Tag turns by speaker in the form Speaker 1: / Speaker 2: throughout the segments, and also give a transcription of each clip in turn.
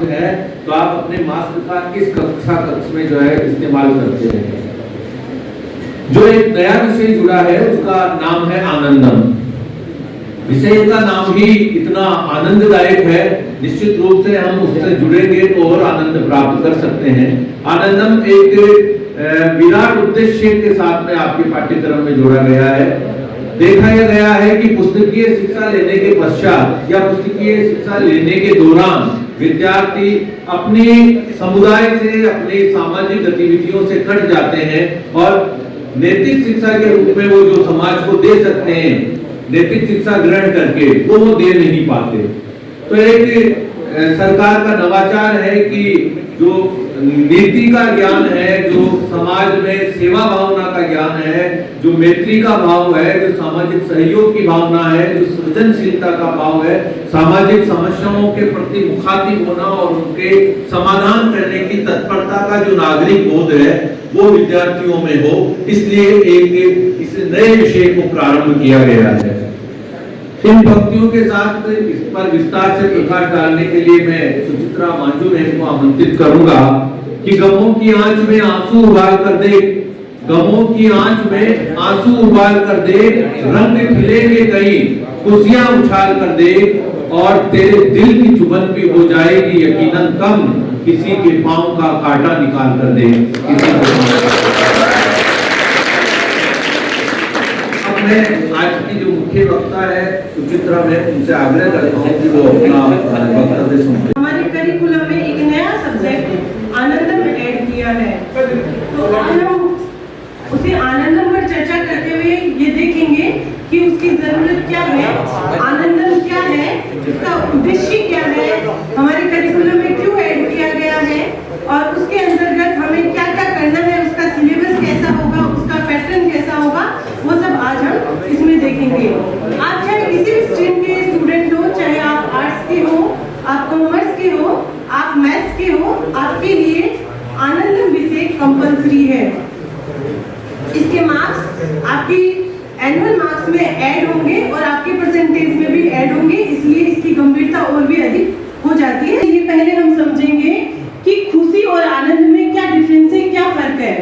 Speaker 1: Mask है तो आप अपने मास्क का इस कक्ष में जो है इस्तेमाल करते हैं। जो एक नया विषय जुड़ा है उसका नाम है आनंदम। विषय का नाम ही इतना आनंददायक है, निश्चित रूप से हम उससे जुड़ेंगे तो और आनंद प्राप्त कर सकते हैं। आनंदम एक विराट उद्देश्य के साथ में आपके पाठ्यक्रम में जोड़ा गया है। देखा यह गया है कि पुस्तकीय शिक्षा लेने के पश्चात या पुस्तकीय शिक्षा लेने के दौरान विद्यार्थी अपने समुदाय से, अपनी सामाजिक गतिविधियों से कट जाते हैं और नैतिक शिक्षा के रूप में वो जो समाज को दे सकते हैं, नैतिक शिक्षा ग्रहण करके वो दे नहीं पाते। तो एक सरकार का नवाचार है कि जो नीति का ज्ञान है, जो समाज में सेवा भावना का ज्ञान है, जो मैत्री का भाव है, जो सामाजिक सहयोग की भावना है, जो सृजनशीलता का भाव है, सामाजिक समस्याओं के प्रति मुखातिब होना और उनके समाधान करने की तत्परता का जो नागरिक बोध है वो विद्यार्थियों में हो, इसलिए एक इस नए विषय को प्रारंभ किया गया है। इन भक्तियों के साथ इस पर विस्तार से प्रकाश डालने के लिए मैं सुचित्रा मांझू बहन को आमंत्रित करूंगा कि गमों की आंच में आंसू उबाल कर दे, गमों की आंच में आंसू उबाल कर दे, रंग खिलेंगे कहीं, खुशियां उछाल कर दे और तेरे दिल की चुभन भी हो जाएगी यकीनन कम, किसी के पांव का कांटा निकाल कर दे। मैं आज की जो मुख्य वक्ता है सुचित्रा, मैं उनसे आग्रह करता हूँ कि वो अपना वक्तव्य सुनाएं।
Speaker 2: हमारे करिकुलम में एक नया सब्जेक्ट आनंदम ऐड किया है, तो आज हम उसे आनंदम पर चर्चा करते हुए ये देखेंगे कि उसकी जरूरत क्या है, आनंदम क्या है, उसका उद्देश्य क्या है, हमारे करिकुलम में क्यों ऐड किया गया है और उसके अंतर्गत हमें क्या क्या करना है, उसका सिलेबस कैसा होगा, उसका पैटर्न कैसा होगा, वो सब आज हम इसमें देखेंगे। आप चाहे किसी भी स्ट्रीम के स्टूडेंट हो, चाहे आप आर्ट्स के हो, आप कॉमर्स के हो, आप मैथ्स के हो, आपके लिए आनंदम विषय कंपलसरी है। इसके मार्क्स आपकी एनुअल मार्क्स में ऐड होंगे और आपके परसेंटेज में भी ऐड होंगे, इसलिए इसकी गंभीरता और भी अधिक हो जाती है। ये पहले हम समझेंगे कि खुशी और आनंद में क्या डिफरेंस है, क्या फर्क है।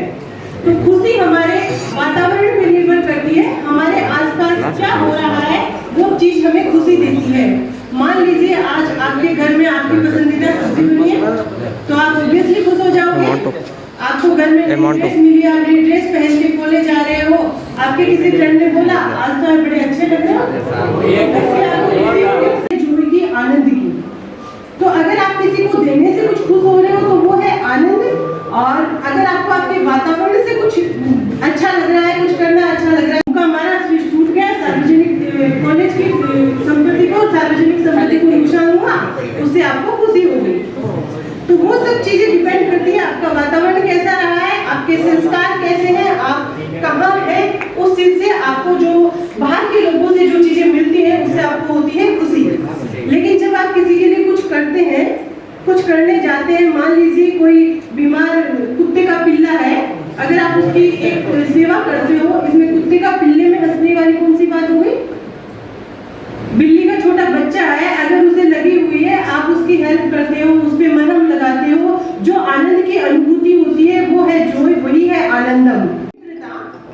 Speaker 2: तो खुशी हमारे वातावरण पे निर्भर करती है, हमारे आसपास क्या हो रहा है वो चीज हमें खुशी देती है। मान लीजिए आज आपके घर में आपकी पसंदीदा सब्जी बनी है तो आप ऑब्वियसली खुश हो जाओगे। आपको घर में ड्रेस मिली, आप ड्रेस पहन के कॉलेज जा रहे हो, आपके किसी फ्रेंड ने बोला आज तो आप बड़े अच्छे लग रहे हो, जुड़ेगी आनंद की। तो अगर आप किसी को देने से कुछ खुश हो रहे हो तो वो है आनंद, और अगर आपको आपके वातावरण से कुछ अच्छा लग रहा है, कुछ करना अच्छा लग रहा है, उनका हमारा स्विच टूट गया, सार्वजनिक कॉलेज की संपत्ति को, सार्वजनिक संपत्ति को नुकसान हुआ, उससे आपको खुशी हो गई। तो वो सब चीजें डिपेंड करती है आपका वातावरण कैसा रहा है, आपके संस्कार कैसे हैं, आप कहाँ हैं, उस चीज से आपको जो बाहर के लोगों से जो चीजें मिलती हैं उससे आपको होती है खुशी। लेकिन जब आप किसी के लिए कुछ करते हैं, कुछ करने जाते हैं, मान लीजिए कोई बीमार कुत्ते का पिल्ला है, अगर आप उसकी एक सेवा करते हो, इसमें कुत्ते का पिल्ले में हंसने वाली कौन सी बात हो गई। बिल्ली का छोटा बच्चा है, अगर उसे लगी हुई है, आप उसकी हेल्प करते हो, उस पे मरहम लगाते हो, जो आनंद की अनुभूति होती है वो है जॉय, वही है आनंदम।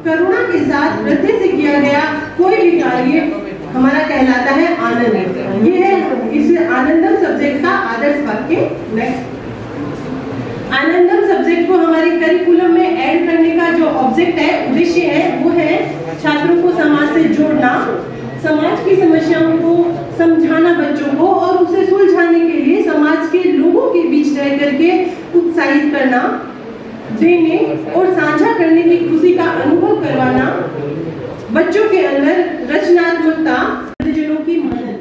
Speaker 2: करुणा के साथ हृदय से किया गया कोई भी कार्य हमारा कहलाता है आनंद। ये है इस आनंदम सब्जेक्ट का आदर्श वाक्य। नेक्स्ट, आनंदम सब्जेक्ट को हमारे करिकुलम में ऐड करने का जो ऑब्जेक्ट है, उद्देश्य है, वो है छात्रों को समाज से जोड़ना, समाज की समस्याओं को समझाना बच्चों को और उसे सुलझाने के लिए समाज के लोगों के बीच रह करके उत्साहित करना, देने और साझा करने की खुशी का अनुभव करवाना, बच्चों के अंदर रचनात्मकता, वृद्धजनों की मदद।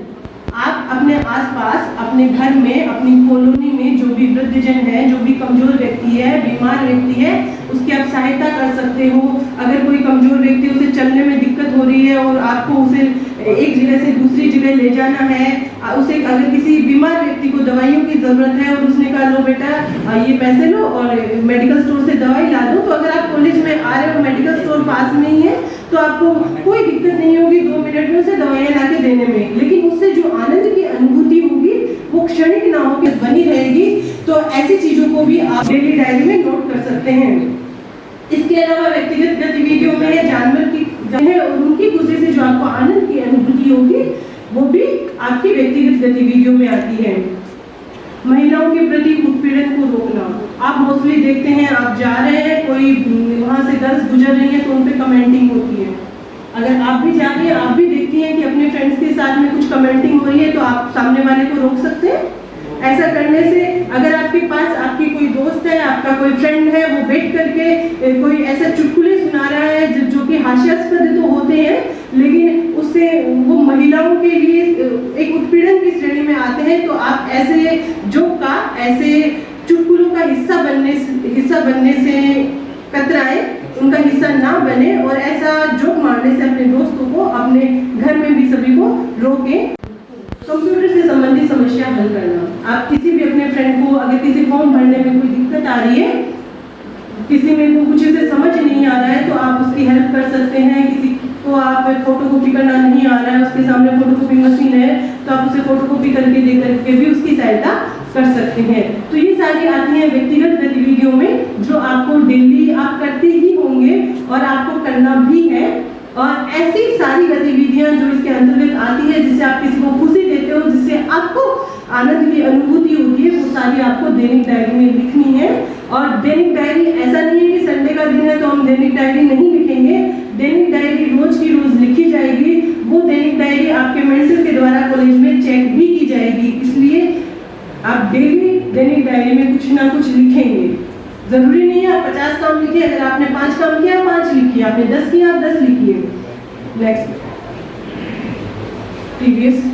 Speaker 2: आप अपने आसपास, अपने घर में, अपनी कॉलोनी में जो भी वृद्धजन है, जो भी कमजोर व्यक्ति है, बीमार व्यक्ति है, उसकी आप सहायता कर सकते हो। अगर कोई कमजोर व्यक्ति, उसे चलने में दिक्कत हो रही है और आपको उसे एक जगह से दूसरी जगह ले जाना है, उसे अगर किसी बीमार व्यक्ति को दवाइयों की जरूरत है और उसने कहा लो बेटा ये पैसे लो और मेडिकल स्टोर से दवाई ला दो, तो अगर आप कॉलेज में आ रहे हो, मेडिकल स्टोर पास में ही है, तो आपको कोई दिक्कत नहीं होगी 2 मिनट में उसे दवाइयाँ ला के देने में। लेकिन उससे जो आनंद की अनुभूति होगी वो वो क्षणिक ना हो, बनी रहेगी। तो ऐसी चीजों को भी आप डेली डायरी में नोट कर सकते हैं। इसके अलावा व्यक्तिगत गतिविधियों में जानवर की और उनकी खुशी से जो आपको आनंद की अनुभूति होगी वो भी आपकी व्यक्तिगत गतिविधियों में आती है। महिलाओं के प्रति उत्पीड़न को रोकना। आप मोस्टली देखते हैं, आप जा रहे हैं, कोई वहां से गर्ल्स गुजर रही है तो उन पे कमेंटिंग होती है। अगर आप भी जा रही हैं, आप भी देखती हैं कि अपने फ्रेंड्स के साथ में कुछ कमेंटिंग हो रही है, तो आप सामने वाले को रोक सकते हैं। ऐसा करने से अगर आपके पास आपकी कोई दोस्त है, आपका कोई फ्रेंड है, वो बैठ करके कोई ऐसा चुटकुले सुना रहा है जो कि हास्यास्पद तो होते हैं, लेकिन उससे वो महिलाओं के लिए एक उत्पीड़न की श्रेणी में आते हैं, तो आप ऐसे जोक का, ऐसे चुटकुलों का हिस्सा बनने से कतराए, उनका हिस्सा ना बने और ऐसा जोक मारने से अपने दोस्तों को, अपने घर में भी सभी को रोकें। कंप्यूटर से संबंधित समस्या हल करना। आप किसी भी अपने फ्रेंड को, अगर किसी फॉर्म भरने में कोई दिक्कत आ रही है, किसी में को कुछ से समझ नहीं आ रहा है, तो आप उसकी हेल्प कर सकते हैं। किसी को आप फोटोकॉपी करना नहीं आ रहा है, उसके सामने फोटोकॉपी मशीन है, तो आप उसे फोटोकॉपी करके दे करके भी उसकी सहायता कर सकते हैं। तो ये सारी आती हैं व्यक्तिगत गतिविधियों में, जो आपको डेली आप करते ही होंगे और आपको करना भी है। और ऐसी सारी गतिविधियां जो इसके अंतर्गत आती है, जिससे आप किसी को खुशी देते हो, जिससे आपको आनंद की अनुभूति होती है, वो सारी आपको दैनिक डायरी में लिखनी है। और दैनिक डायरी ऐसा नहीं है कि संडे का दिन है तो हम दैनिक डायरी नहीं लिखेंगे। दैनिक डायरी रोज की रोज लिखी जाएगी। वो दैनिक डायरी आपके मेंटर के द्वारा कॉलेज में चेक भी की जाएगी। इसलिए आप डेली दैनिक डायरी में कुछ ना कुछ लिखेंगे। जरूरी नहीं है आप 50 काम लिखिए, अगर आपने 5 काम किया 5 लिखिए, आपने 10 किया आप 10 लिखिए। Next, previous.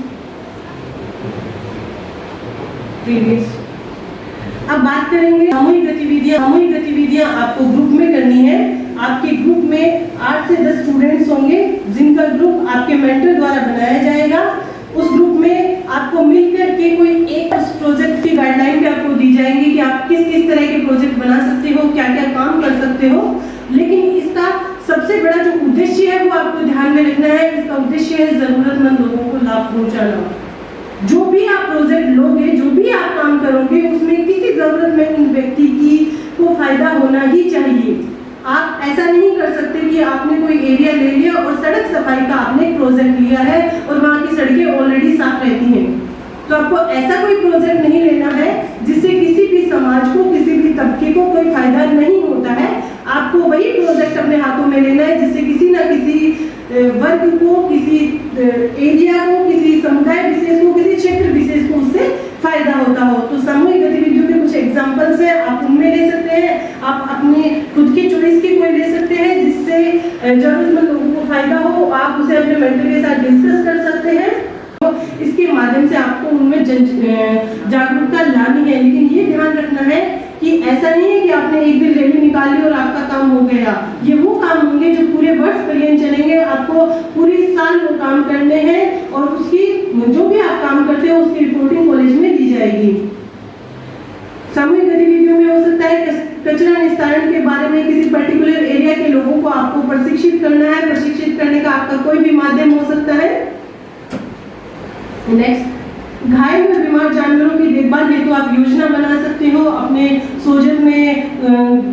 Speaker 2: अब बात करेंगे सामूहिक गतिविधियां। सामूहिक गतिविधियां आपको ग्रुप में करनी है। आपके ग्रुप में 8 से 10 स्टूडेंट्स होंगे, जिनका ग्रुप आपके मेंटर द्वारा बनाया जाएगा। उस ग्रुप में आपको मिलकर के कोई एक प्रोजेक्ट की गाइडलाइन भी आपको दी जाएंगी कि आप किस किस तरह के प्रोजेक्ट बना सकते हो, क्या क्या काम कर सकते हो। लेकिन इसका सबसे बड़ा जो उद्देश्य है वो आपको ध्यान में रखना है। इसका उद्देश्य है जरूरतमंद लोगों को लाभ पहुंचाना। जो भी आप प्रोजेक्ट लोगे, जो भी आप काम करोगे, उसमें किसी जरूरतमंद व्यक्ति की को फायदा होना ही चाहिए। आप ऐसा नहीं कर सकते कि आपने कोई एरिया ले लिया और सड़क सफाई का आपने प्रोजेक्ट लिया है और वहाँ की सड़कें ऑलरेडी साफ रहती हैं। तो आपको ऐसा कोई प्रोजेक्ट नहीं लेना है जिससे किसी भी समाज को, किसी भी तबके को कोई फायदा नहीं होता है। आपको वही प्रोजेक्ट अपने हाथों में लेना है जिससे किसी ना किसी वर्ग को, किसी एरिया को, किसी समुदाय विशेष को, किसी क्षेत्र विशेष को उससे फायदा होता हो। तो सामूहिक गतिविधियों के कुछ एग्जांपल्स हैं, आप उनमें ले सकते हैं। आप अपनी खुद की चॉइस की कोई ले सकते हैं जिससे जरूरतमंद लोगों को फायदा हो। आप उसे अपने मेंटर के साथ डिस्कस कर सकते हैं। तो इसके माध्यम से आपको उनमें जागरूकता लानी है। लेकिन ये ध्यान रखना है कि ऐसा नहीं है कि आपने एक दिन रैली निकाली और आपका काम हो गया। ये वो काम होंगे जो पूरे वर्ष पर्यंत चलेंगे। आपको पूरी साल वो काम करने हैं और उसकी जो भी आप काम करते हो उसकी रिपोर्टिंग कॉलेज में दी जाएगी। सामूहिक गतिविधियों में हो सकता है कचरा निस्तारण के बारे में किसी पर्टिकुलर एरिया के लोगों को आपको प्रशिक्षित करना है। प्रशिक्षित करने का आपका कोई भी माध्यम हो सकता है। नेक्स्ट, घायल और बीमार जानवरों की देखभाल हेतु आप योजना बना सकते हो। अपने सोजन में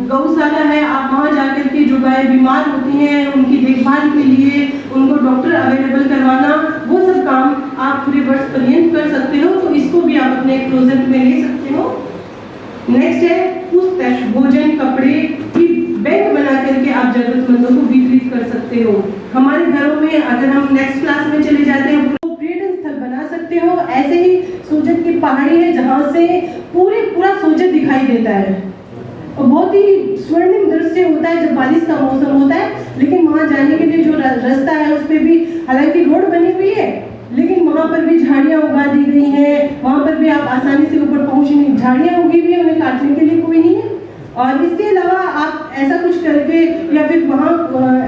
Speaker 2: गौशाला है, आप वहाँ जाकर के जो गाय बीमार होती हैं उनकी देखभाल के लिए उनको डॉक्टर अवेलेबल करवाना, वो सब काम आप पूरे वर्ष पर्यंत कर सकते हो। तो इसको भी आप अपने एक प्रोजेक्ट में ले सकते हो। नेक्स्ट है पुस्तक, भोजन, कपड़े की बैंक बना करके आप जरूरतमंदों को वितरित कर सकते हो। हमारे घरों में अगर हम नेक्स्ट क्लास में चले जाते हैं तो पर्यटन स्थल बना सकते हो। ऐसे ही सोजत की पहाड़ी है जहाँ से पूरा सोजत दिखाई देता है और बहुत ही स्वर्णिम दृश्य होता है जब बारिश का मौसम होता है। लेकिन वहाँ जाने के लिए जो रास्ता है उस पर भी हालांकि रोड बनी हुई है, लेकिन वहाँ पर भी झाड़ियाँ उगा दी गई हैं। वहाँ पर भी आप आसानी से ऊपर पहुँचने, झाड़ियाँ उगी हुई है, उन्हें काटने के लिए कोई नहीं है। और इसके अलावा आप ऐसा कुछ करके या फिर वहाँ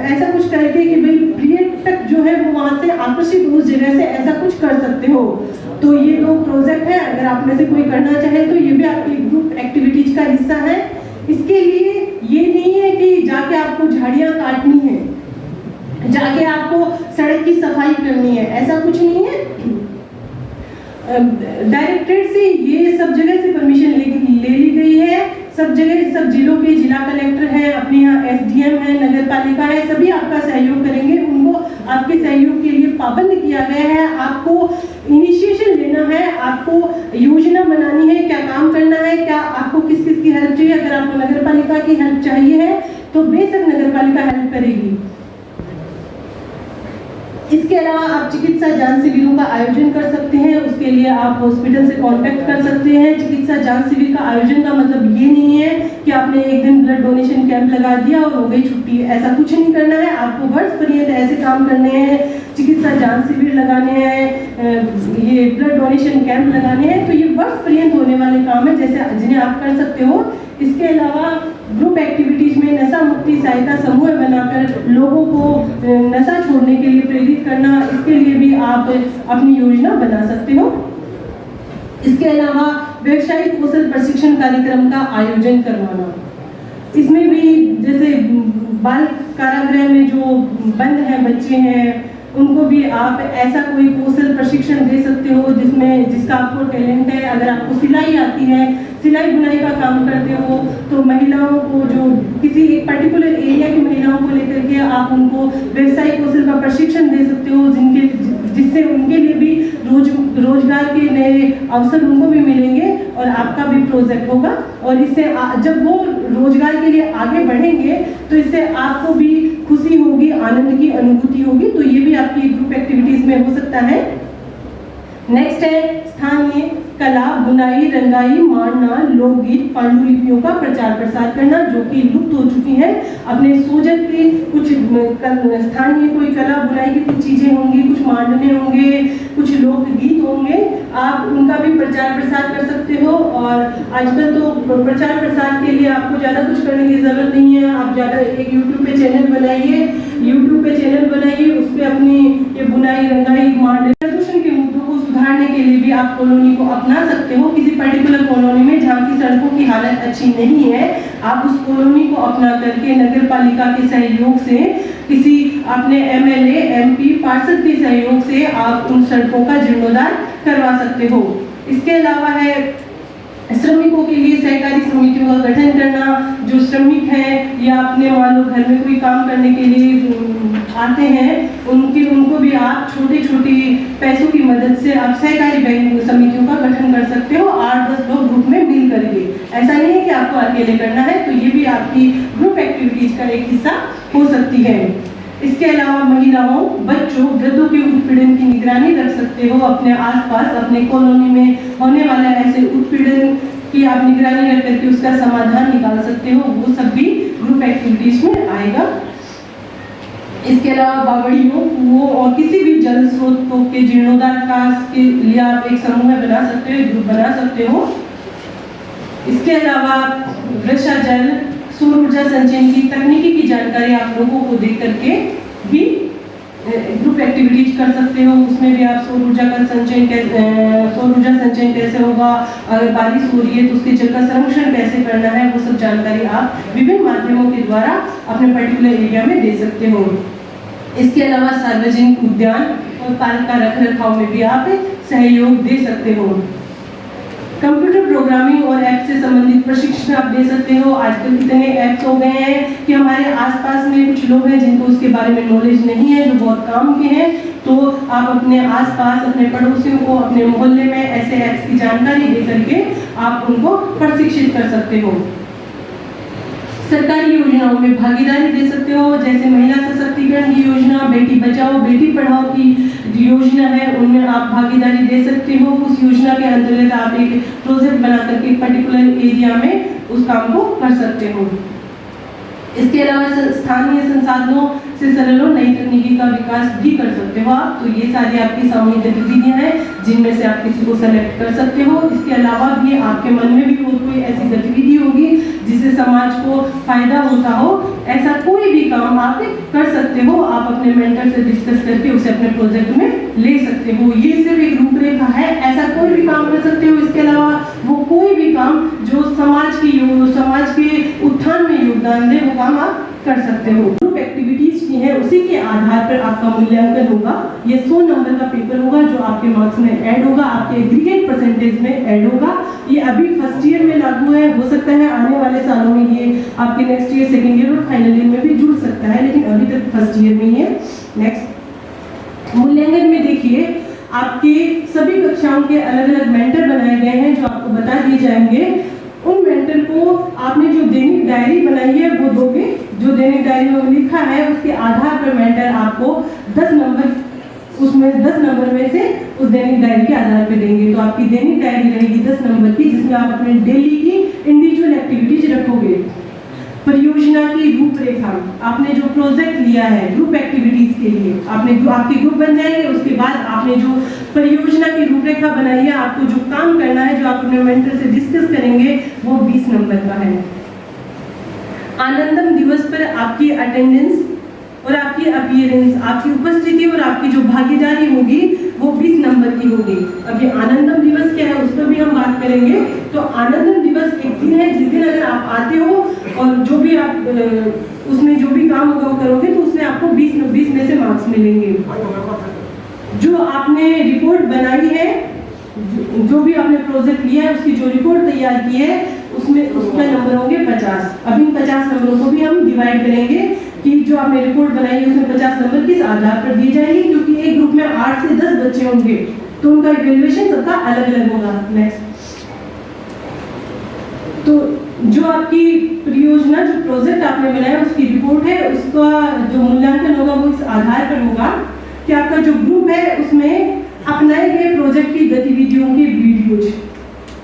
Speaker 2: ऐसा कुछ करके कि भाई पर्यटक जो है वो वहाँ से आकर्षित उस जगह से ऐसा कुछ कर सकते हो। तो ये 2 प्रोजेक्ट है, अगर आप में से कोई करना चाहे तो ये भी आपकी ग्रुप एक्टिविटीज का हिस्सा है। इसके लिए ये नहीं है कि जाके आपको झाड़ियाँ काटनी है, जाके आपको सड़क की सफाई करनी है, ऐसा कुछ नहीं है। डायरेक्टरेट से ये सब जगह से परमिशन ले ली गई है। सब जगह, सब जिलों के जिला कलेक्टर हैं, अपने यहाँ एसडीएम है, नगर पालिका है, सभी आपका सहयोग करेंगे। उनको आपके सहयोग के लिए पाबंद किया गया है। आपको इनिशिएशन लेना है, आपको योजना बनानी है, क्या काम करना है, क्या आपको किस किस की हेल्प चाहिए। अगर आपको नगर पालिका की हेल्प चाहिए है तो बेशक नगर पालिका हेल्प करेगी। इसके अलावा आप चिकित्सा जांच शिविरों का आयोजन कर सकते हैं। उसके लिए आप हॉस्पिटल से कांटेक्ट कर सकते हैं। चिकित्सा जांच शिविर का आयोजन का मतलब ये नहीं है कि आपने एक दिन ब्लड डोनेशन कैंप लगा दिया और हो गई छुट्टी। ऐसा कुछ नहीं करना है। आपको वर्ष पर्यंत ऐसे काम करने हैं, चिकित्सा जांच शिविर लगाने हैं, ये ब्लड डोनेशन कैंप लगाने हैं। तो ये वर्ष पर्यंत होने वाले काम है जैसे जिन्हें आप कर सकते हो। इसके अलावा ग्रुप एक्टिविटीज में नशा मुक्ति सहायता समूह बनाकर लोगों को नशा छोड़ने के लिए प्रेरित करना, इसके लिए भी आप अपनी योजना बना सकते हो। इसके अलावा व्यावसायिक कौशल प्रशिक्षण कार्यक्रम का आयोजन करवाना, इसमें भी जैसे बाल कारागृह में जो बंद हैं बच्चे हैं उनको भी आप ऐसा कोई कौशल प्रशिक्षण दे सकते हो जिसका आपको टैलेंट है। अगर आपको सिलाई आती है, सिलाई बुनाई का काम करते हो तो महिलाओं को जो किसी एक पर्टिकुलर एरिया की महिलाओं को लेकर के आप उनको व्यवसायिक कौशल का प्रशिक्षण दे सकते हो, जिससे उनके लिए भी रोजगार के नए अवसर उनको भी मिलेंगे और आपका भी प्रोजेक्ट होगा। और इससे जब वो रोजगार के लिए आगे बढ़ेंगे तो इससे आपको भी खुशी होगी, आनंद की अनुभूति होगी। तो ये भी आपकी ग्रुप एक्टिविटीज में हो सकता है। नेक्स्ट है स्थानीय कला, बुनाई, रंगाई, मारना, लोकगीत, पांडुलिपियों का प्रचार प्रसार करना जो कि लुप्त हो चुकी हैं। अपने सोजत की कुछ स्थानीय कोई कला बुनाई की कुछ चीजें होंगी, कुछ मांडने होंगे, कुछ लोकगीत होंगे, आप उनका भी प्रचार प्रसार कर सकते हो। और आजकल तो प्रचार प्रसार के लिए आपको ज़्यादा कुछ करने की ज़रूरत नहीं है। आप ज़्यादा एक यूट्यूब पे चैनल बनाइए, उस पर अपनी ये बुनाई, रंगाई, मांडने, प्रदूषण के मुद्दों को सुधारने के लिए भी आप कॉलोनी को अपना सकते हो। किसी पर्टिकुलर कॉलोनी में जहाँ की सड़कों की हालत अच्छी नहीं है, आप उस कॉलोनी को अपना करके नगर पालिका के सहयोग से, किसी अपने एमएलए, एमपी, पार्षद के सहयोग से आप उन सड़कों का जीर्णोद्धार करवा सकते हो। इसके अलावा है श्रमिकों के लिए सहकारी समितियों का गठन करना। जो श्रमिक हैं या अपने मान लो घर में कोई काम करने के लिए आते हैं, उनको भी आप छोटे छोटे पैसों की मदद से आप सहकारी बैंक समितियों का गठन कर सकते हो, 8-10 लोग ग्रुप में मिल करके। ऐसा नहीं है कि आपको अकेले करना है। तो ये भी आपकी ग्रुप एक्टिविटीज का एक हिस्सा हो सकती है। इसके अलावा महिलाओं, बच्चों, वृद्धों के उत्पीड़न की निगरानी रख सकते हो। अपने आसपास, अपने कॉलोनी में होने वाला ऐसे उत्पीड़न की आप निगरानी रख करके उसका समाधान निकाल सकते हो। वो सब भी ग्रुप एक्टिविटीज में आएगा। इसके अलावा बावड़ियों, कुओं और किसी भी जल स्रोत के जीर्णोद्धार के लिए आप एक समूह बना सकते हो, एक ग्रुप बना सकते हो। इसके अलावा वर्षा जल, सौर ऊर्जा संचयन की तकनीकी की जानकारी आप लोगों को दे करके भी ग्रुप एक्टिविटीज कर सकते हो। उसमें भी आप सौर ऊर्जा संचयन कैसे होगा, अगर बारिश हो रही है तो उसके जल का संरक्षण कैसे करना है, वो सब जानकारी आप विभिन्न माध्यमों के द्वारा अपने पर्टिकुलर एरिया में दे सकते हो। इसके अलावा सार्वजनिक उद्यान और पार्क का रख रखाव में भी आप सहयोग दे सकते हो। कंप्यूटर प्रोग्रामिंग और ऐप से संबंधित प्रशिक्षण आप दे सकते हो। आजकल इतने ऐप्स हो गए हैं कि हमारे आसपास में कुछ लोग हैं जिनको उसके बारे में नॉलेज नहीं है, जो बहुत काम के हैं। तो आप अपने आसपास, अपने पड़ोसियों को, अपने मोहल्ले में ऐसे ऐप्स की जानकारी दे करके आप उनको प्रशिक्षित कर सकते हो। सरकारी योजनाओं में भागीदारी दे सकते हो, जैसे महिला सशक्तिकरण की योजना, बेटी बचाओ बेटी पढ़ाओ की योजना है, उनमें आप भागीदारी दे सकते हो। उस योजना के अंतर्गत आप एक प्रोजेक्ट बना करके पर्टिकुलर एरिया में उस काम को कर सकते हो। इसके अलावा स्थानीय संसाधनों से सरल और नई तकनीकी का विकास भी कर सकते हो आप। तो ये सारी आपकी सामूहिक गतिविधियां हैं जिनमें से आप किसी को सेलेक्ट कर सकते हो। इसके अलावा भी आपके मन में भी कोई ऐसी गतिविधि होगी जिससे समाज को फायदा होता हो, ऐसा कोई भी काम काम आप कर सकते हो, आप अपने मेंटर से डिस्कस करके उसे अपने प्रोजेक्ट में ले सकते हो। ये सिर्फ एक रूपरेखा है, ऐसा कोई भी काम कर सकते हो। इसके अलावा वो कोई भी काम जो समाज के उत्थान में योगदान दे, वो काम आप कर सकते हो। ग्रुप एक्टिविटीज की है, उसी के आधार पर आपका मूल्यांकन होगा। ये 100 नंबर का पेपर होगा जो आपके मार्क्स में ऐड होगा, आपके एग्रीगेट परसेंटेज में ऐड होगा। ये अभी फर्स्ट ईयर में लागू है, हो सकता है आने वाले सालों में ये आपके नेक्स्ट ईयर, सेकेंड ईयर और फाइनल ईयर में भी जुड़ सकता है, लेकिन अभी तक फर्स्ट ईयर में ही है। नेक्स्ट, मूल्यांकन में देखिए आपके सभी कक्षाओं के अलग अलग मेंटर बनाए गए हैं जो आपको बता दिए जाएंगे। उन मेंटर को आपने जो दैनिक डायरी बनाई है वो दोगे, जो दैनिक डायरी में लिखा है उसके आधार पर मेंटर आपको 10 नंबर, उसमें 10 नंबर में से उस दैनिक डायरी के आधार पर देंगे। तो आपकी दैनिक डायरी रहेगी 10 नंबर की, जिसमें आप अपने डेली की इंडिविजुअल एक्टिविटीज रखोगे। परियोजना की रूपरेखा, आपने जो प्रोजेक्ट लिया है ग्रुप एक्टिविटीज के लिए, आपने जो आपके ग्रुप बन जाएंगे, उसके बाद आपने जो परियोजना की रूपरेखा बनाई है, आपको जो काम करना है, जो आप अपने मेंटर से डिस्कस करेंगे, वो 20 नंबर का है। आनंदम दिवस पर आपकी अटेंडेंस और आपकी अपीयरेंस, आपकी उपस्थिति और आपकी जो भागीदारी होगी वो 20 नंबर की होगी। अभी आनंदम दिवस क्या है उस पर भी हम बात करेंगे। तो आनंदम दिवस एक दिन है जिस दिन अगर आप आते हो और जो भी आप उसमें जो भी काम होगा वो करोगे, तो उसमें आपको 20 में से मार्क्स मिलेंगे। जो आपने रिपोर्ट बनाई है, जो भी आपने प्रोजेक्ट लिया है, उसकी जो रिपोर्ट तैयार की है, उसमें उसका नंबर होंगे 50। अब इन 50 नंबरों को भी हम डिवाइड करेंगे कि जो आपने रिपोर्ट बनाई है उसमें 50 नंबर किस आधार पर दिए जाएंगे, क्योंकि एक ग्रुप में 8 से 10 बच्चे होंगे तो उनका इवैल्यूएशन सबका अलग अलग होगा। नेक्स्ट, तो जो आपकी परियोजना, जो प्रोजेक्ट आपने बनाया उसकी रिपोर्ट है, उसका जो मूल्यांकन होगा वो इस आधार पर होगा कि आपका जो ग्रुप है उसमें अपनाए गए प्रोजेक्ट की गतिविधियों के वीडियोज,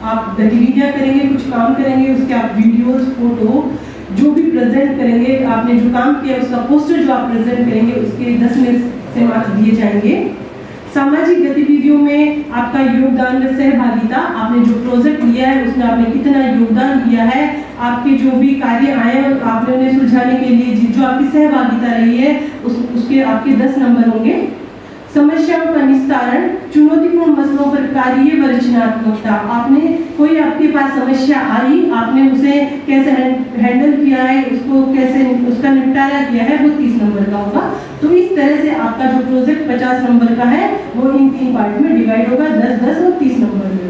Speaker 2: आप गतिविधियां करेंगे, कुछ काम करेंगे, उसके आप वीडियोस, फोटो जो भी प्रेजेंट करेंगे, आपने जो काम किया उसका पोस्टर जो आप प्रेजेंट करेंगे, उसके 10 में से मार्क्स दिए जाएंगे। सामाजिक गतिविधियों में आपका योगदान व सहभागिता, आपने जो प्रोजेक्ट लिया है उसमें आपने कितना योगदान दिया है, आपके जो भी कार्य आए हैं आपने उन्हें सुलझाने के लिए जो आपकी सहभागिता रही है उसके आपके 10 नंबर होंगे। समस्याओं का निस्तारण, चुनौतीपूर्ण मसलों पर कार्य व रचनात्मकता, आपने कोई आपके पास समस्या आई, आपने उसे कैसे हैंडल किया है, उसको कैसे उसका निपटारा किया है, वो 30 नंबर का होगा। तो इस तरह से आपका जो प्रोजेक्ट 50 नंबर का है वो इन 3 पार्ट में डिवाइड होगा, 10, 10 और 30 नंबर में।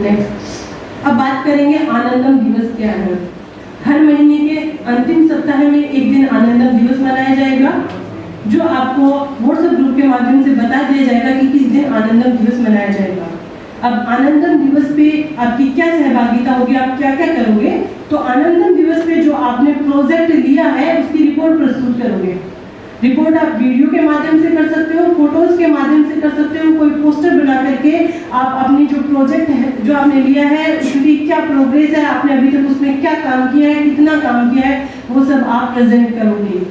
Speaker 2: नेक्स्ट, अब बात करेंगे आनंदम दिवस क्या है। हर महीने के अंतिम सप्ताह में एक दिन आनंदम दिवस मनाया जाएगा, जो आपको व्हाट्सएप ग्रुप के माध्यम से बता दिया जाएगा कि किस दिन आनंदम दिवस मनाया जाएगा। अब आनंदम दिवस पे आपकी क्या सहभागिता होगी, आप क्या क्या करोगे। तो आनंदम दिवस पे जो आपने प्रोजेक्ट लिया है उसकी रिपोर्ट प्रस्तुत करोगे। रिपोर्ट आप वीडियो के माध्यम से कर सकते हो, फोटोज के माध्यम से कर सकते हो, कोई पोस्टर बना करके आप अपनी जो प्रोजेक्ट है जो आपने लिया है उसकी क्या प्रोग्रेस है, आपने अभी तक उसमें क्या काम किया है, कितना काम किया है, वो सब आप प्रेजेंट करोगे।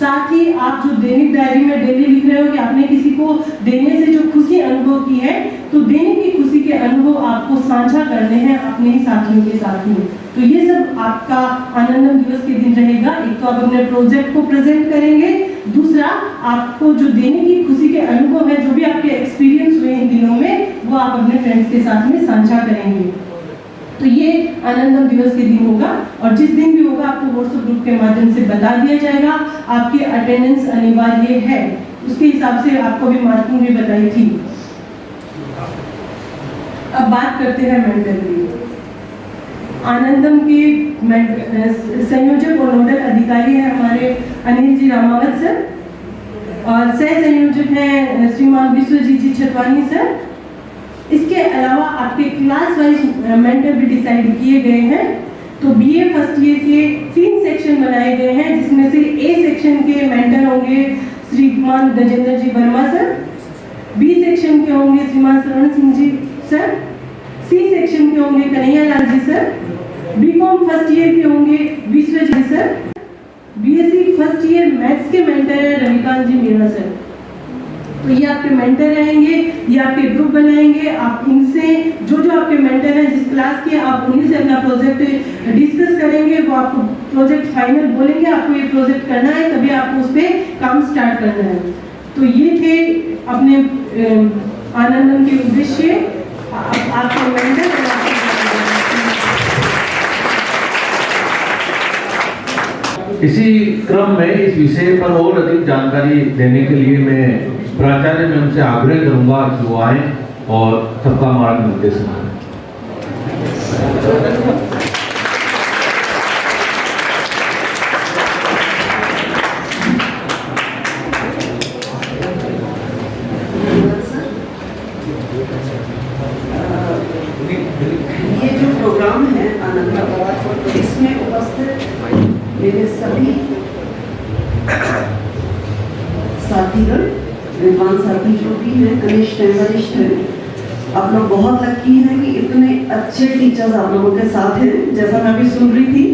Speaker 2: साथ ही आप जो दैनिक डायरी में डेली लिख रहे हो कि आपने किसी को देने से जो खुशी अनुभव की है, तो देने की खुशी के अनुभव आपको साझा करने हैं अपने ही साथियों के साथ में। तो ये सब आपका आनंदम दिवस के दिन रहेगा। एक तो आप अपने प्रोजेक्ट को प्रेजेंट करेंगे, दूसरा आपको जो देने की खुशी के अनुभव है, जो भी आपके एक्सपीरियंस हुए इन दिनों में, वो आप अपने फ्रेंड्स के साथ में साझा करेंगे। तो ये आनंदम दिवस के दिन होगा, और जिस दिन भी होगा आपको व्हाट्सएप ग्रुप के माध्यम से बता दिया जाएगा। आपकी अटेंडेंस अनिवार्य है, उसके हिसाब से आपको भी मार्किंग भी बताई थी। अब बात करते हैं मेंटर की। आनंदम के संयोजक और नोडल अधिकारी हैं हमारे अनिल जी रामावत सर, और सह संयोजक हैं श्रीमान विश्वजीत जी छतवानी सर। इसके अलावा आपके क्लास वाइज मेंटर भी डिसाइड किए गए हैं। तो बीए फर्स्ट ईयर के 3 सेक्शन बनाए गए हैं, जिसमें से ए सेक्शन के मेंटर होंगे श्रीमान Gajendra ji Verma sir, B section के होंगे श्रीमान Sharan Singh ji sir, C section के होंगे Kanhaiya Lal ji sir, BCom first year के होंगे Vishwajit ji sir, BSc first year maths के मेंटर है रविकांत जी मीणा सर। तो ये आपके मेंटर रहेंगे, ये आपके ग्रुप बनाएंगे, आप इनसे जो आपके मेंटर हैं जिस क्लास के, आप उन्हीं से अपना प्रोजेक्ट डिस्कस करेंगे, वो आपको प्रोजेक्ट फाइनल बोलेंगे, आपको ये प्रोजेक्ट करना है, तभी आपको उस पर काम स्टार्ट करना है। तो ये थे अपने आनंदम के उद्देश्य, आपके मेंटर।
Speaker 1: इसी क्रम में इस विषय पर और अधिक जानकारी देने के लिए मैं प्राचार्य में उनसे आग्रह करूंगा कि वो आए और सबका मार्गदर्शन करें।
Speaker 3: ये जो प्रोग्राम है आनंद, इसमें उपस्थित मेरे सभी साथीगण, विद्वान साथी जो भी हैं, कनिष्ठ हैं, वरिष्ठ हैं, आप लोग बहुत लकी हैं कि इतने अच्छे टीचर्स आप लोगों के साथ हैं। जैसा मैं अभी सुन रही थी,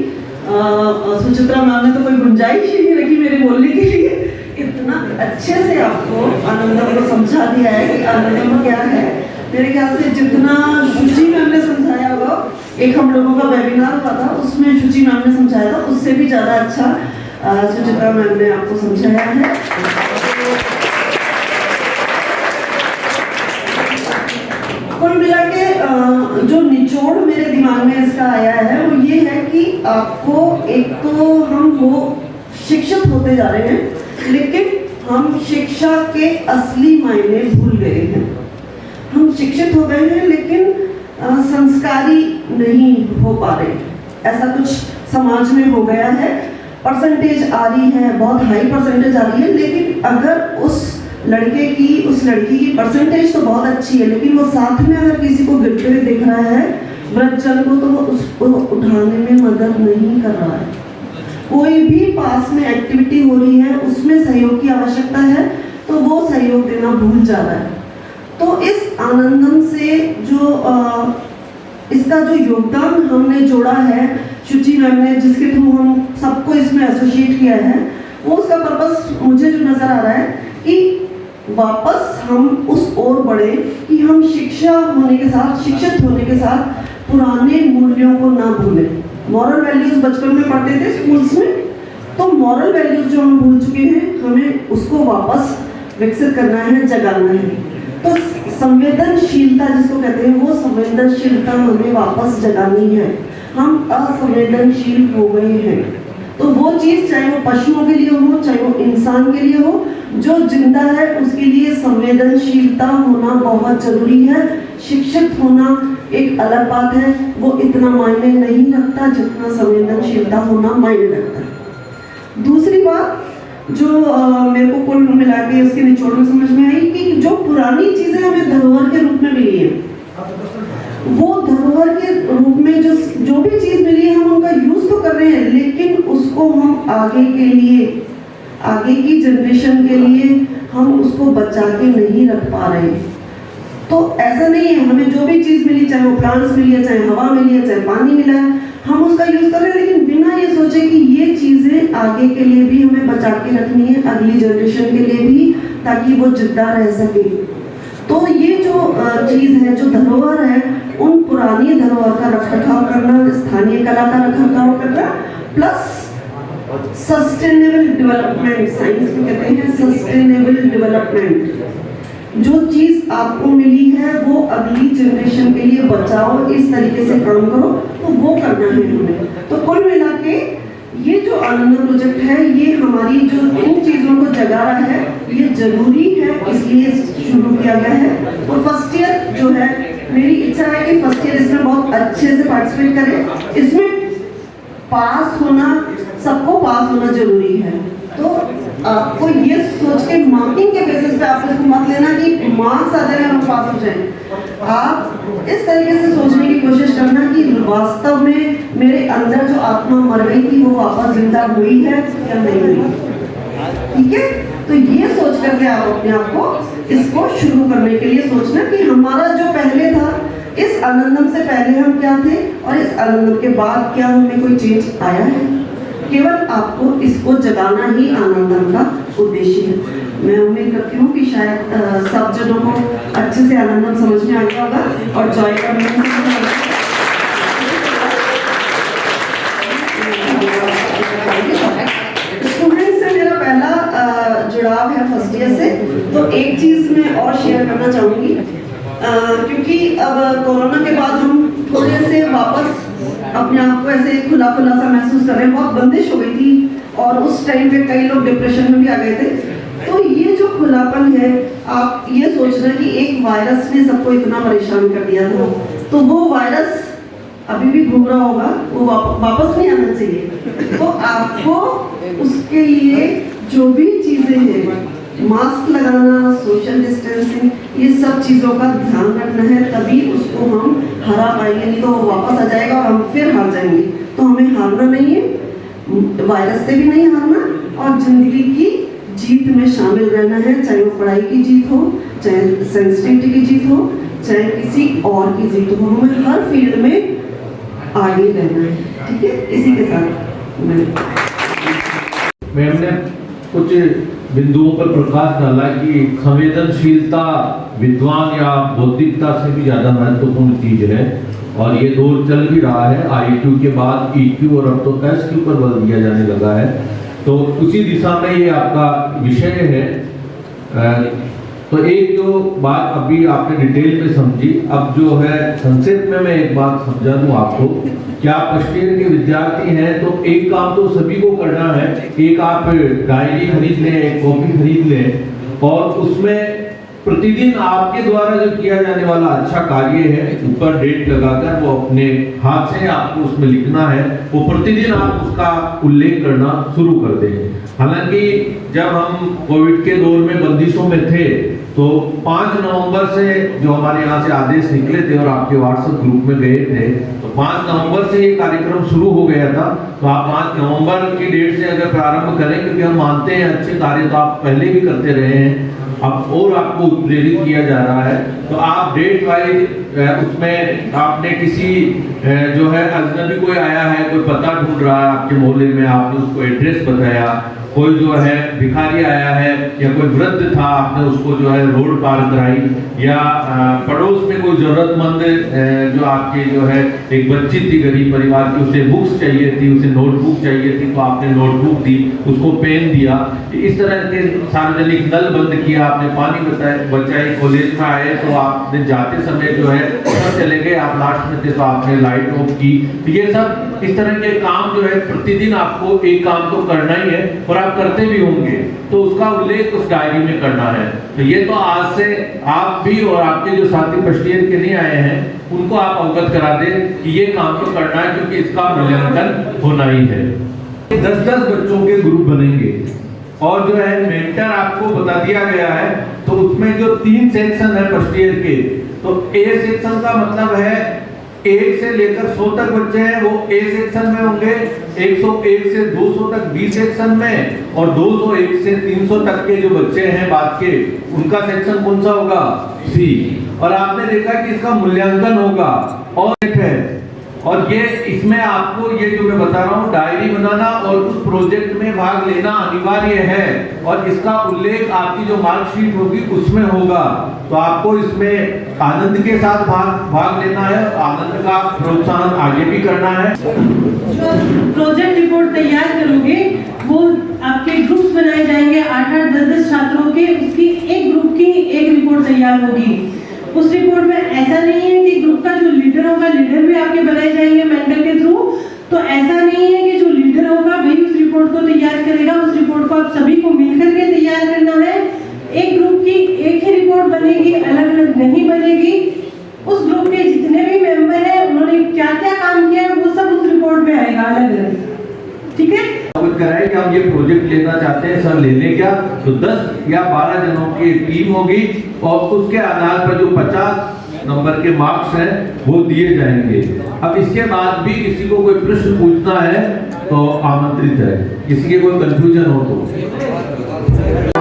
Speaker 3: सुचित्रा मैम ने तो कोई गुंजाइश ही नहीं रखी मेरे बोलने के लिए, इतना अच्छे से आपको आनंदम को समझा दिया है कि आनंदम क्या है। मेरे ख्याल से जितना शुचि मैम ने समझाया होगा, एक हम लोगों का वेबिनार हुआ था उसमें शुचि मैम ने समझाया था, उससे भी ज़्यादा अच्छा सुचित्रा मैम ने आपको समझाया है। कुल मिला के जो निचोड़ मेरे दिमाग में इसका आया है वो ये है कि आपको एक तो हम वो शिक्षित होते जा रहे हैं, लेकिन हम शिक्षा के असली मायने भूल गए हैं। हम शिक्षित हो गए हैं लेकिन संस्कारी नहीं हो पा रहे। ऐसा कुछ समाज में हो गया है। परसेंटेज आ रही है, बहुत हाई परसेंटेज आ रही है, लेकिन अगर उस लड़के की, उस लड़की की परसेंटेज तो बहुत अच्छी है, लेकिन वो साथ में अगर किसी को गिरते हुए दिख रहा है वृद्धजन को, तो वो उसको उठाने में मदद नहीं कर रहा है। कोई भी पास में एक्टिविटी हो रही है, उसमें सहयोग की आवश्यकता है, तो वो सहयोग देना भूल जा रहा है। तो इस आनंदम से जो इसका जो योगदान हमने जोड़ा है, शुचि मैम ने, जिसके थ्रू हम सबको इसमें एसोसिएट किया है, वो उसका पर्पस मुझे जो नज़र आ रहा है कि वापस हम उस ओर बढ़े कि हम शिक्षा होने के साथ, शिक्षित होने के साथ पुराने मूल्यों को ना भूलें। मॉरल वैल्यूज़ बचपन में पढ़ते थे स्कूल्स में, तो मॉरल वैल्यूज़ जो हम भूल चुके हैं, हमें उसको वापस विकसित करना है, जगाना है। तो संवेदनशीलता जिसको कहते हैं, वो संवेदनशीलता हमें वापस जगानी है। हम असंवेदनशील हो गए हैं। तो वो चीज़, चाहे वो पशुओं के लिए हो, चाहे वो इंसान के लिए हो, जो जिंदा है उसके लिए संवेदनशीलता होना बहुत जरूरी है। शिक्षित होना एक अलग बात है, वो इतना मायने नहीं रखता जितना संवेदनशीलता होना मायने रखता है। दूसरी बात जो मेरे को कुल मिला के इसके निचोड़ में समझ में आई कि जो पुरानी चीजें हमें धरोहर के रूप में मिली है, वो धरोहर के रूप में जो भी चीज मिली है, हम उनका यूज तो कर रहे हैं, लेकिन उसको हम आगे के लिए, आगे की जनरेशन के लिए हम उसको बचा के नहीं रख पा रहे। तो ऐसा नहीं है, हमें जो भी चीज मिली, चाहे वो प्लांट्स मिली है, चाहे हवा मिली है, चाहे पानी मिला है, हम उसका यूज कर रहे हैं, लेकिन बिना ये सोचे कि ये चीजें आगे के लिए भी हमें बचा के रखनी है, अगली जनरेशन के लिए भी, ताकि वो जिंदा रह सके। तो ये जो चीज है, जो धरोहर है, उन पुरानी धरोहर का रखरखाव करना, स्थानीय कला का रखरखाव करना, प्लस सस्टेनेबल डेवलपमेंट, साइंस में कहते हैं सस्टेनेबल डेवलपमेंट। जो चीज आपको मिली है वो अगली जनरेशन के लिए बचाओ, इस तरीके से काम करो, तो वो करना है हमें। तो कुल मिला के ये जो आनंदम प्रोजेक्ट है, ये हमारी जो इन चीजों को जगा रहा है, ये जरूरी है, इसलिए शुरू किया गया है। और फर्स्ट ईयर जो है, मेरी इच्छा है कि फर्स्ट ईयर इसमें बहुत अच्छे से पार्टिसिपेट करें। इसमें पास होना, सबको पास होना जरूरी है। तो आपको ये सोच के मार्किंग के बेसिस पे आप इसको मत लेना कि मार्क्स आ जाए हम पास हो जाए। आप इस तरीके से सोचने की कोशिश करना कि वास्तव में मेरे अंदर जो आत्मा मर गई थी वो वापस जिंदा हुई है या नहीं हुई। ठीक है, तो ये सोच करके आप अपने आप को इसको शुरू करने के लिए सोचना कि हमारा जो पहले था, इस आनंदम से पहले हम क्या थे और इस आनंदम के बाद क्या हमें कोई चेंज आया है। केवल आपको इसको जगाना ही आनंदम का उद्देश्य है। मैं उम्मीद करती हूँ कि शायद सब जनों को अच्छे से आनंदम समझ में आ गया होगा और जॉय का स्टूडेंट से मेरा पहला जुड़ाव है फर्स्ट ईयर से। तो एक चीज़ मैं और शेयर करना चाहूँगी, क्योंकि अब कोरोना के बाद हम थोड़े से वापस अपने आप को ऐसे खुला खुला सा महसूस कर रहे हैं। बहुत बंदिश हो गई थी और उस टाइम पे कई लोग डिप्रेशन में भी आ गए थे। तो ये जो खुलापन है, आप ये सोच रहे हैं कि एक वायरस ने सबको इतना परेशान कर दिया था, तो वो वायरस अभी भी घूम रहा होगा, वो वापस नहीं आना चाहिए। तो आपको उसके लिए जो भी चीज़ें हैं, मास्क लगाना, सोशल डिस्टेंसिंग, ये सब चीज़ों का ध्यान रखना है, तभी उसको हम हरा पाएंगे। नहीं तो वो वापस आ जाएगा और हम फिर हार जाएंगे। तो हमें हारना नहीं है, वायरस से भी नहीं हारना, और जिंदगी की जीत में शामिल रहना है। चाहे वो पढ़ाई की जीत हो, चाहे सेंसिटिविटी की जीत हो, चाहे किसी और की जीत हो, हमें हर फील्ड में आगे रहना है। ठीक है, इसी के साथ
Speaker 1: मैम ने कुछ बिंदुओं पर प्रकाश डाला कि संवेदनशीलता विद्वान या बौद्धिकता से भी ज्यादा महत्वपूर्ण चीज है, और ये दौर चल भी रहा है। IQ के बाद EQ और अब तो SQ पर बल दिया जाने लगा है। तो उसी दिशा में ये आपका विषय है। तो एक जो बात अभी आपने डिटेल में समझी, अब जो है संक्षेप में मैं एक बात समझा दूं आपको। क्या आप फर्स्ट ईयर के विद्यार्थी हैं तो एक काम तो सभी को करना है। एक आप डायरी खरीद लें, एक कॉपी खरीद लें, और उसमें प्रतिदिन आपके द्वारा जो किया जाने वाला अच्छा कार्य है, ऊपर डेट लगाकर वो अपने हाथ से आपको उसमें लिखना है। वो प्रतिदिन आप उसका उल्लेख करना शुरू कर दें। हालांकि जब हम कोविड के दौर में बंदिशों में थे, तो 5 नवंबर से जो हमारे यहाँ से आदेश निकले थे और आपके व्हाट्सएप ग्रुप में गए थे, तो 5 नवंबर से ये कार्यक्रम शुरू हो गया था। तो आप 5 नवंबर की डेट से अगर प्रारंभ करें, क्योंकि हम मानते हैं अच्छे कार्य तो आप पहले भी करते रहे हैं, अब और आपको प्रेरित किया जा रहा है। तो आप डेट वाइज उसमें आपने किसी जो है अजनबी कोई आया है, कोई पता ढूंढ रहा है आपके मोहल्ले में, आपने उसको एड्रेस बताया। कोई जो है भिखारी आया है या कोई वृद्ध था, आपने उसको जो है रोड पार कराई, या पड़ोस में कोई जरूरतमंद जो आपके जो है एक बच्ची थी गरीब परिवार की, उसे बुक्स चाहिए थी, उसे नोटबुक चाहिए थी, तो आपने नोटबुक दी, उसको पेन दिया। इस तरह के सार्वजनिक नल बंद किया, आपने पानी बचाई। कॉलेज में आए तो आपने जाते समय जो है चले गए, आप लास्ट में थे तो आपने लाइट ऑफ की। तो ये सब इस तरह के काम जो है प्रतिदिन आपको एक काम तो करना ही है, और आप करते भी होंगे, तो उसका उल्लेख उस डायरी में करना है। तो ये तो आज से आप भी और आपके जो साथी फर्स्ट ईयर के नहीं आए हैं, उनको आप अवगत करा दें कि ये काम तो करना है, क्योंकि इसका मूल्यांकन होना ही है। 10-10 बच्चों के ग्रुप बनेंगे, और जो है मेंटर आपको बता दिया गया है। तो उसमें जो 3 सेक्शन है फर्स्ट ईयर के, तो A सेक्शन का मतलब है 1 से लेकर 100 तक बच्चे हैं, वो A सेक्शन में होंगे। 101 से 200 तक B सेक्शन में, और 201 से 300 तक के जो बच्चे हैं बात के, उनका सेक्शन कौन सा होगा? C। और आपने देखा कि इसका मूल्यांकन होगा, और और ये इसमें आपको ये जो मैं बता रहा हूँ, डायरी बनाना और उस प्रोजेक्ट में भाग लेना अनिवार्य है, और इसका उल्लेख आपकी जो मार्कशीट होगी उसमें होगा। तो आपको इसमें आनंद के साथ भाग लेना है, आनंद का प्रोत्साहन आगे भी करना है।
Speaker 2: जो प्रोजेक्ट रिपोर्ट तैयार करोगे, वो आपके ग्रुप्स बनाए जाएंगे 8-8, 10-10 छात्रों के, उसकी एक ग्रुप की एक रिपोर्ट तैयार होगी। उस रिपोर्ट में ऐसा नहीं है कि ग्रुप का जो लीडर होगा, लीडर भी आपके बनाए जाएंगे मेंटर के थ्रू। तो ऐसा नहीं है कि जो लीडर होगा वही उस रिपोर्ट को तैयार करेगा। उस रिपोर्ट को आप सभी को मिलकर के तैयार करना है। एक ग्रुप की एक ही रिपोर्ट बनेगी, अलग अलग नहीं बनेगी। उस ग्रुप के जितने भी मेंबर हैं, उन्होंने क्या क्या काम किया है, वो सब उस रिपोर्ट में आएगा अलग अलग। ठीक है,
Speaker 1: कराए कि हम ये प्रोजेक्ट लेना चाहते हैं, सर लेने क्या, तो 10 या 12 जनों की टीम होगी, और उसके आधार पर जो 50 नंबर के मार्क्स हैं वो दिए जाएंगे। अब इसके बाद भी किसी को कोई प्रश्न पूछना है तो आमंत्रित है, किसी के कोई कंफ्यूजन हो तो।